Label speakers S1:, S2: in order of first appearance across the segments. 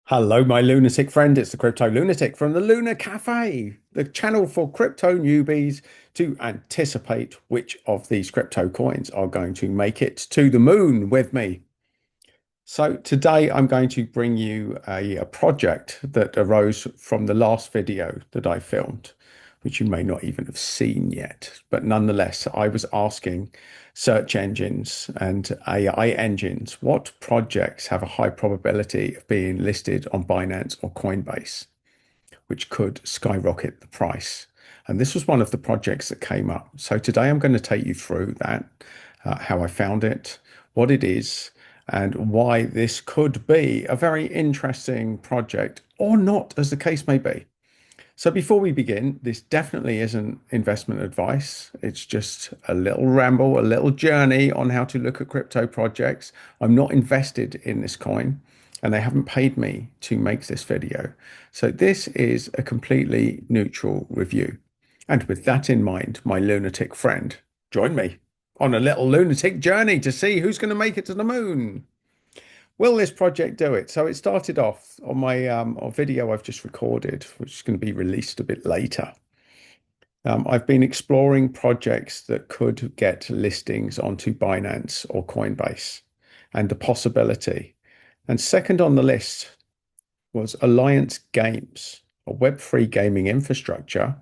S1: Hello, my lunatic friend. It's the Crypto Lunatic from the Luna Cafe, the channel for crypto newbies to anticipate which of these crypto coins are going to make it to the moon with me. So today I'm going to bring you a project that arose from the last video that I filmed, which you may not even have seen yet. But nonetheless, I was asking search engines and AI engines what projects have a high probability of being listed on Binance or Coinbase, which could skyrocket the price. And this was one of the projects that came up. So today I'm going to take you through that, how I found it, what it is, and why this could be a very interesting project or not, as the case may be. So before we begin, this definitely isn't investment advice. It's just a little ramble, a little journey on how to look at crypto projects. I'm not invested in this coin and they haven't paid me to make this video. So this is a completely neutral review. And with that in mind, my lunatic friend, join me on a little lunatic journey to see who's going to make it to the moon. Will this project do it? So it started off on my video I've just recorded, which is going to be released a bit later. I've been exploring projects that could get listings onto Binance or Coinbase and the possibility. And second on the list was Alliance Games, a Web3 gaming infrastructure,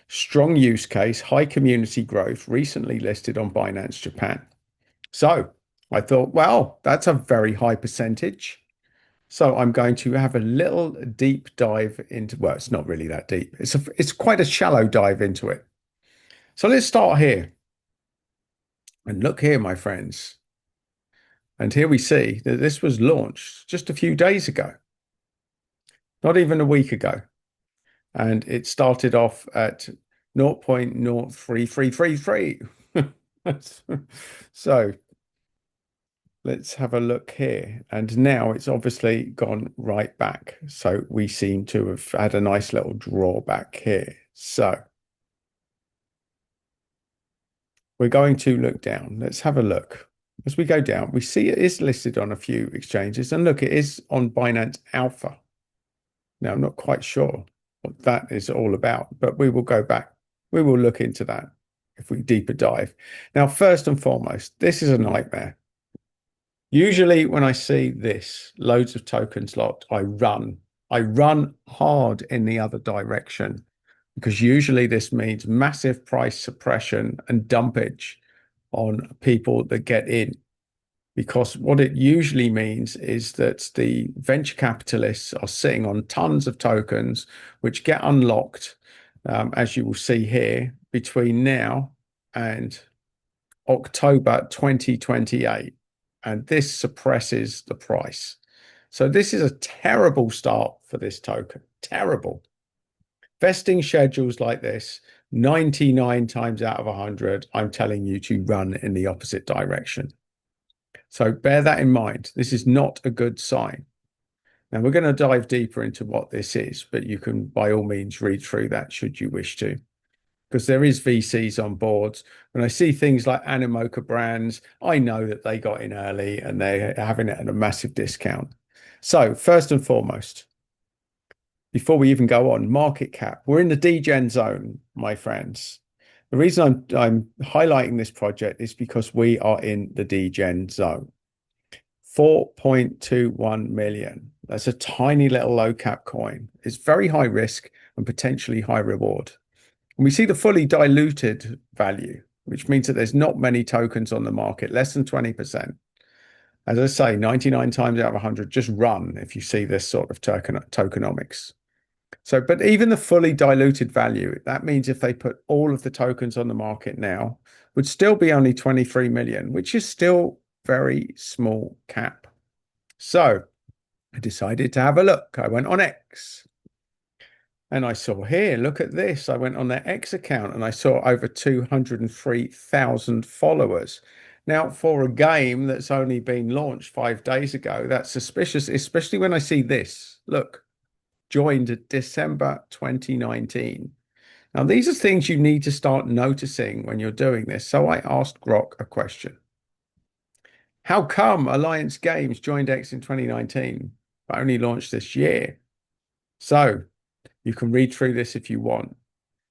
S1: strong use case, high community growth, recently listed on Binance Japan. So I thought, well, that's a very high percentage. So I'm going to have a little deep dive into, well, it's not really that deep. It's quite a shallow dive into it. So let's start here. And look here, my friends. And here we see that this was launched just a few days ago, not even a week ago. And it started off at 0.03333. So let's have a look here. And now it's obviously gone right back. So we seem to have had a nice little drawback here. So we're going to look down. Let's have a look. As we go down, we see it is listed on a few exchanges. And look, it is on Binance Alpha. Now, I'm not quite sure what that is all about, but we will go back. We will look into that if we deeper dive. Now, first and foremost, this is a nightmare. Usually when I see this, loads of tokens locked, I run. I run hard in the other direction because usually this means massive price suppression and dumpage on people that get in. Because what it usually means is that the venture capitalists are sitting on tons of tokens, which get unlocked, as you will see here, between now and October 2028. And this suppresses the price. So this is a terrible start for this token. Terrible. Vesting schedules like this, 99 times out of 100, I'm telling you to run in the opposite direction. So bear that in mind. This is not a good sign. Now we're going to dive deeper into what this is, but you can by all means read through that should you wish to, because there is VCs on boards. When I see things like Animoca Brands, I know that they got in early and they're having it at a massive discount. So first and foremost, before we even go on, market cap, we're in the degen zone, my friends. The reason I'm highlighting this project is because we are in the degen zone. 4.21 million. That's a tiny little low cap coin. It's very high risk and potentially high reward. And we see the fully diluted value, which means that there's not many tokens on the market, less than 20%. As I say, 99 times out of 100, just run if you see this sort of tokenomics. So, but even the fully diluted value, that means if they put all of the tokens on the market now, would still be only 23 million, which is still very small cap. So I decided to have a look. I went on X and I saw here, look at this. I went on their X account and I saw over 203,000 followers. Now, for a game that's only been launched 5 days ago, that's suspicious, especially when I see this. Look, joined December 2019. Now, these are things you need to start noticing when you're doing this. So I asked Grok a question. How come Alliance Games joined X in 2019? but only launched this year. So you can read through this if you want.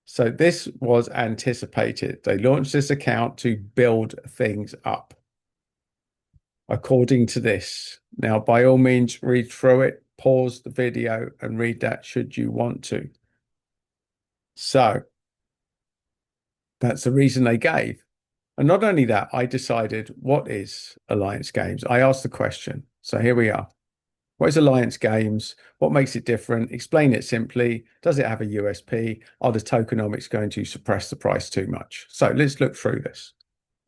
S1: So this was anticipated. They launched this account to build things up according to this. Now, by all means, read through it, pause the video and read that should you want to. So that's the reason they gave. And not only that, I decided what is Alliance Games? I asked the question. So here we are. What is Alliance Games? What makes it different? Explain it simply. Does it have a USP? Are the tokenomics going to suppress the price too much? So let's look through this.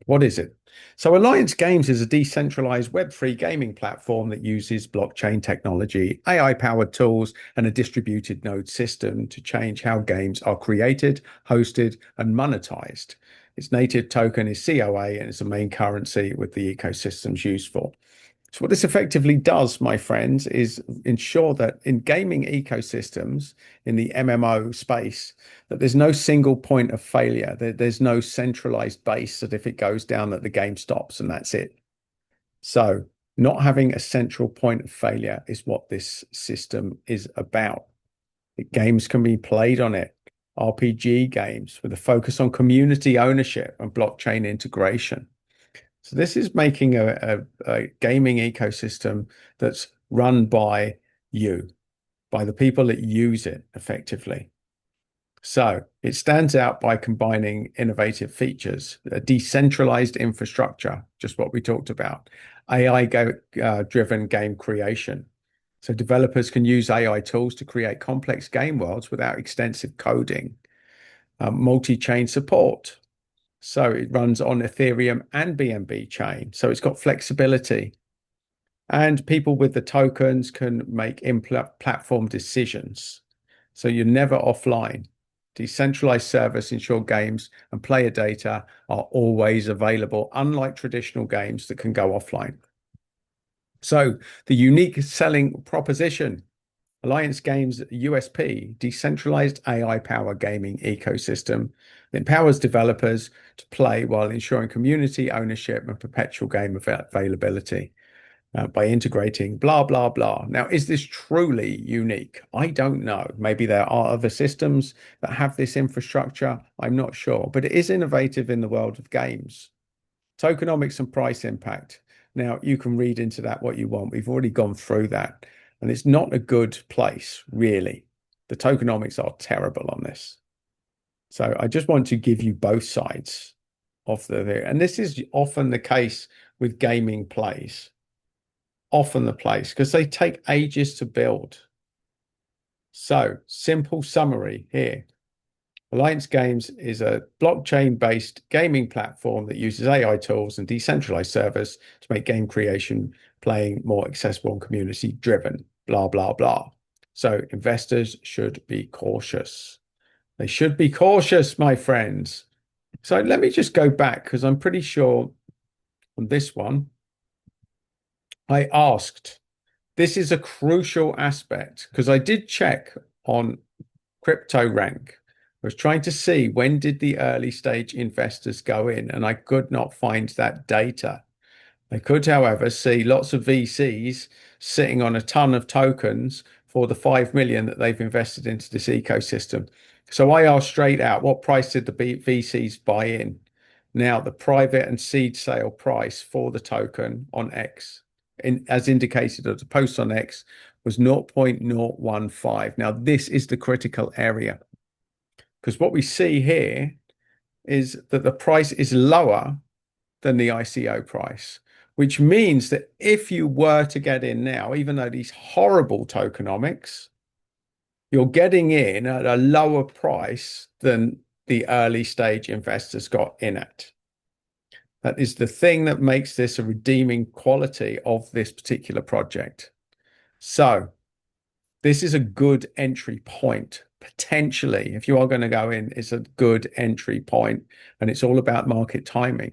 S1: What is it? So Alliance Games is a decentralized Web3 gaming platform that uses blockchain technology, AI-powered tools, and a distributed node system to change how games are created, hosted, and monetized. Its native token is COA, and it's the main currency with the ecosystems used for. So what this effectively does, my friends, is ensure that in gaming ecosystems, in the MMO space, that there's no single point of failure. There's no centralized base that if it goes down, that the game stops and that's it. So not having a central point of failure is what this system is about. Games can be played on it, RPG games with a focus on community ownership and blockchain integration. So this is making a gaming ecosystem that's run by you, by the people that use it effectively. So it stands out by combining innovative features, a decentralized infrastructure, just what we talked about, AI-driven game creation. So developers can use AI tools to create complex game worlds without extensive coding, multi-chain support. So it runs on Ethereum and BNB chain. So it's got flexibility. And people with the tokens can make in-platform decisions. So you're never offline. Decentralized service ensure games and player data are always available, unlike traditional games that can go offline. So the unique selling proposition, Alliance Games USP, decentralized AI-powered gaming ecosystem that empowers developers to play while ensuring community ownership and perpetual game availability by integrating blah, blah, blah. Now, is this truly unique? I don't know. Maybe there are other systems that have this infrastructure. I'm not sure, but it is innovative in the world of games. Tokenomics and price impact. Now, you can read into that what you want. We've already gone through that. And it's not a good place, really. The tokenomics are terrible on this. So I just want to give you both sides of the, and this is often the case with gaming plays, often the place, because they take ages to build. So simple summary here. Alliance Games is a blockchain-based gaming platform that uses AI tools and decentralized servers to make game creation, playing more accessible and community-driven, blah, blah, blah. So investors should be cautious. They should be cautious, my friends. So let me just go back because I'm pretty sure on this one, I asked, this is a crucial aspect because I did check on Crypto Rank. I was trying to see when did the early stage investors go in, and I could not find that data. I could, however, see lots of VCs sitting on a ton of tokens for the 5 million that they've invested into this ecosystem. So I asked straight out, what price did the VCs buy in? Now, the private and seed sale price for the token on X, as indicated at the post on X, was 0.015. Now, this is the critical area. Because what we see here is that the price is lower than the ICO price, which means that if you were to get in now, even though these horrible tokenomics, you're getting in at a lower price than the early stage investors got in at. That is the thing that makes this a redeeming quality of this particular project. So this is a good entry point. Potentially, if you are going to go in, it's a good entry point, and it's all about market timing.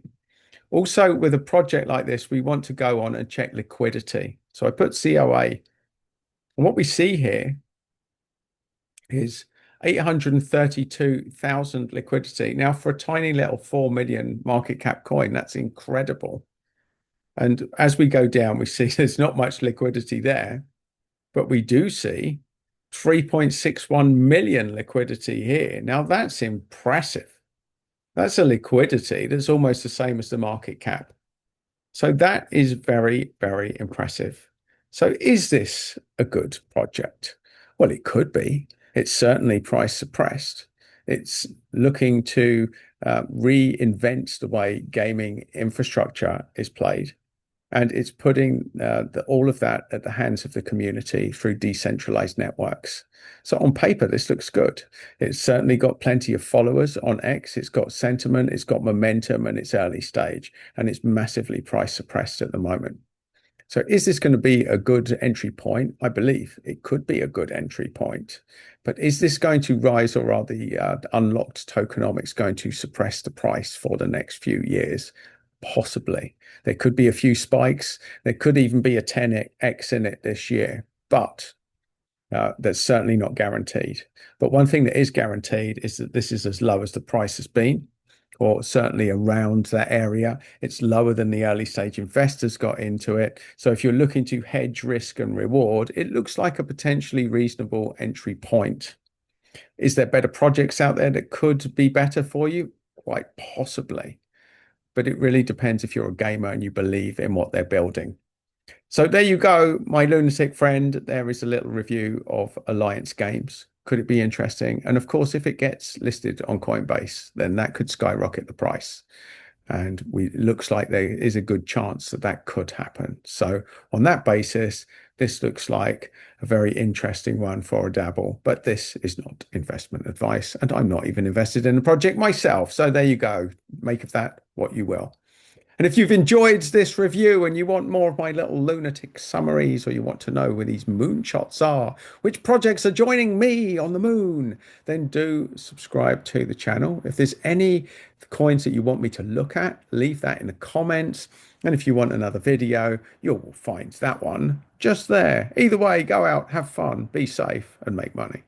S1: Also, with a project like this, we want to go on and check liquidity. So I put COA, and what we see here is 832,000 liquidity. Now, for a tiny little 4 million market cap coin, that's incredible. And as we go down, we see there's not much liquidity there. but we do see 3.61 million liquidity here. Now that's impressive. That's a liquidity that's almost the same as the market cap. So that is very, very impressive. So is this a good project? Well, it could be. It's certainly price suppressed. It's looking to reinvent the way gaming infrastructure is played. And it's putting all of that at the hands of the community through decentralized networks. So on paper, this looks good. It's certainly got plenty of followers on X. It's got sentiment, it's got momentum, and it's early stage, and it's massively price suppressed at the moment. So is this going to be a good entry point? I believe it could be a good entry point. But is this going to rise, or are the unlocked tokenomics going to suppress the price for the next few years? Possibly. There could be a few spikes. There could even be a 10x in it this year, but that's certainly not guaranteed. But one thing that is guaranteed is that this is as low as the price has been, or certainly around that area. It's lower than the early stage investors got into it. So if you're looking to hedge risk and reward, it looks like a potentially reasonable entry point. Is there better projects out there that could be better for you? Quite possibly. But it really depends if you're a gamer and you believe in what they're building. So there you go, my lunatic friend. There is a little review of Alliance Games. Could it be interesting? And of course, if it gets listed on Coinbase, then that could skyrocket the price. And it looks like there is a good chance that that could happen. So on that basis, this looks like a very interesting one for a dabble. But this is not investment advice, and I'm not even invested in the project myself. So there you go. Make of that what you will. And if you've enjoyed this review and you want more of my little lunatic summaries, or you want to know where these moonshots are, which projects are joining me on the moon, then do subscribe to the channel. If there's any coins that you want me to look at, leave that in the comments. And if you want another video, you'll find that one just there. Either way, go out, have fun, be safe, and make money.